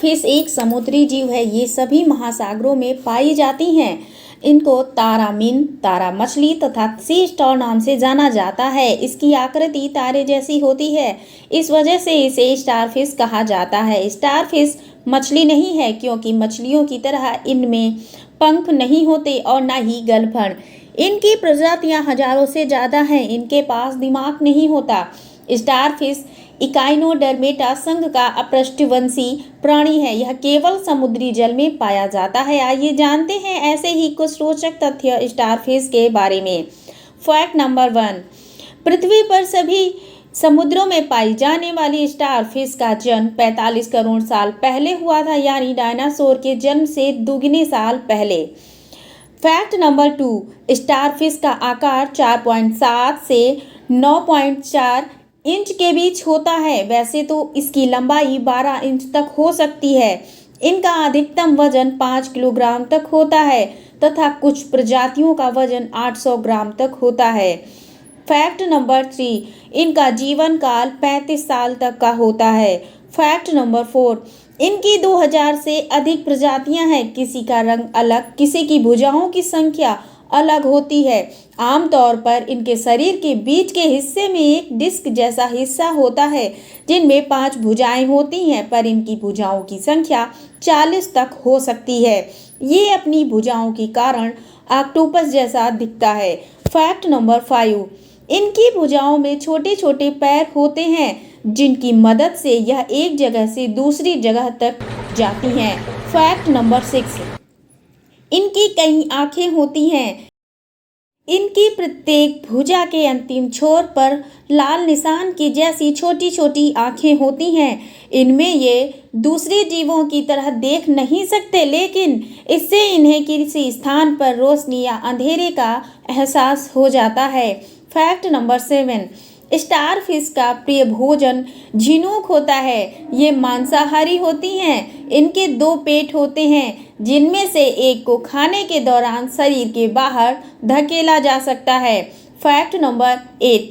Fish एक समुद्री जीव है। ये सभी महासागरों में पाई जाती हैं। इनको तारामीन, तारा मछली तथा सी स्टार नाम से जाना जाता है। इसकी आकृति तारे जैसी होती है, इस वजह से इसे स्टारफिश कहा जाता है। स्टारफिश मछली नहीं है क्योंकि मछलियों की तरह इनमें पंख नहीं होते और न ही गलफड़। इनकी प्रजातियां हजारों से ज़्यादा हैं। इनके पास दिमाग नहीं होता। स्टारफिश इकाइनोडर्मेटा संघ का अपृष्ठवंशी प्राणी है। यह केवल समुद्री जल में पाया जाता है। आइए जानते हैं ऐसे ही कुछ रोचक तथ्य स्टारफिश के बारे में। फैक्ट नंबर 1, पृथ्वी पर सभी समुद्रों में पाई जाने वाली स्टारफिश का जन्म 45 करोड़ साल पहले हुआ था, यानी डायनासोर के जन्म से दुगने साल पहले। फैक्ट नंबर 2, स्टारफिश का आकार 4.7 से 9.4 इंच के बीच होता है। वैसे तो इसकी लंबाई 12 इंच तक हो सकती है। इनका अधिकतम वजन 5 किलोग्राम तक होता है तथा कुछ प्रजातियों का वजन 800 ग्राम तक होता है। फैक्ट नंबर 3, इनका जीवन काल 35 साल तक का होता है। फैक्ट नंबर 4, इनकी 2000 से अधिक प्रजातियां हैं। किसी का रंग अलग, किसी की भुजाओं की संख्या अलग होती है। आमतौर पर इनके शरीर के बीच के हिस्से में एक डिस्क जैसा हिस्सा होता है जिनमें 5 भुजाएं होती हैं, पर इनकी भुजाओं की संख्या 40 तक हो सकती है। ये अपनी भुजाओं के कारण ऑक्टोपस जैसा दिखता है। फैक्ट नंबर 5, इनकी भुजाओं में छोटे छोटे पैर होते हैं जिनकी मदद से यह एक जगह से दूसरी जगह तक जाती हैं। फैक्ट नंबर 6, इनकी कई आँखें होती हैं। इनकी प्रत्येक भुजा के अंतिम छोर पर लाल निशान की जैसी छोटी छोटी आँखें होती हैं। इनमें ये दूसरे जीवों की तरह देख नहीं सकते, लेकिन इससे इन्हें किसी स्थान पर रोशनी या अंधेरे का एहसास हो जाता है। फैक्ट नंबर 7, स्टारफिश का प्रिय भोजन झिनुक होता है। ये मांसाहारी होती हैं। इनके 2 पेट होते हैं जिनमें से एक को खाने के दौरान शरीर के बाहर धकेला जा सकता है। फैक्ट नंबर 8,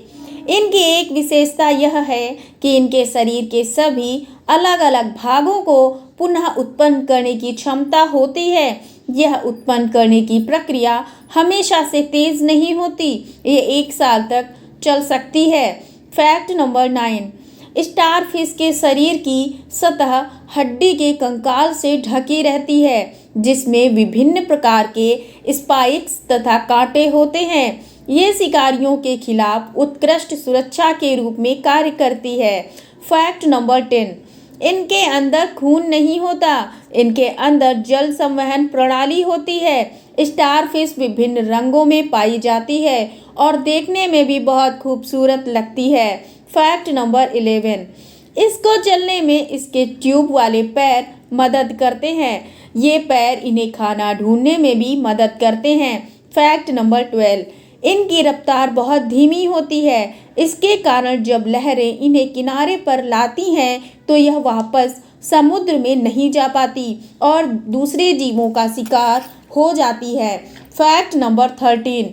इनकी एक विशेषता यह है कि इनके शरीर के सभी अलग अलग भागों को पुनः उत्पन्न करने की क्षमता होती है। यह उत्पन्न करने की प्रक्रिया हमेशा से तेज नहीं होती। ये 1 साल तक चल सकती है। फैक्ट नंबर 9, स्टारफिश के शरीर की सतह हड्डी के कंकाल से ढकी रहती है जिसमें विभिन्न प्रकार के स्पाइक्स तथा कांटे होते हैं। ये शिकारियों के खिलाफ उत्कृष्ट सुरक्षा के रूप में कार्य करती है। फैक्ट नंबर 10, इनके अंदर खून नहीं होता। इनके अंदर जल संवहन प्रणाली होती है। स्टारफिश विभिन्न रंगों में पाई जाती है और देखने में भी बहुत खूबसूरत लगती है। फैक्ट नंबर 11, इसको चलने में इसके ट्यूब वाले पैर मदद करते हैं। ये पैर इन्हें खाना ढूंढने में भी मदद करते हैं। फैक्ट नंबर 12, इनकी रफ्तार बहुत धीमी होती है। इसके कारण जब लहरें इन्हें किनारे पर लाती हैं तो यह वापस समुद्र में नहीं जा पाती और दूसरे जीवों का शिकार हो जाती है। फैक्ट नंबर 13,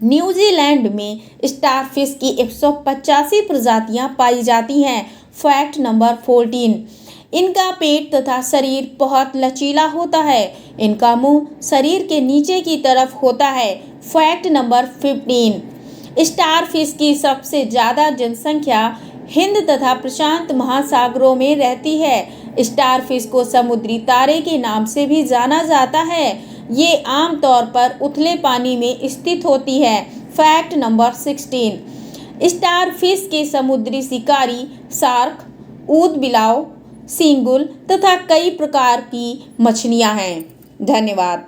न्यूजीलैंड में स्टारफिश की 185 प्रजातियां पाई जाती हैं। फैक्ट नंबर 14, इनका पेट तथा शरीर बहुत लचीला होता है। इनका मुंह शरीर के नीचे की तरफ होता है। फैक्ट नंबर 15, स्टारफिश की सबसे ज़्यादा जनसंख्या हिंद तथा प्रशांत महासागरों में रहती है। स्टारफिश को समुद्री तारे के नाम से भी जाना जाता है। ये आमतौर पर उथले पानी में स्थित होती है। फैक्ट नंबर 16, स्टारफिश के समुद्री शिकारी शार्क, ऊदबिलाव, सिंगुल तथा कई प्रकार की मछलियां हैं। धन्यवाद।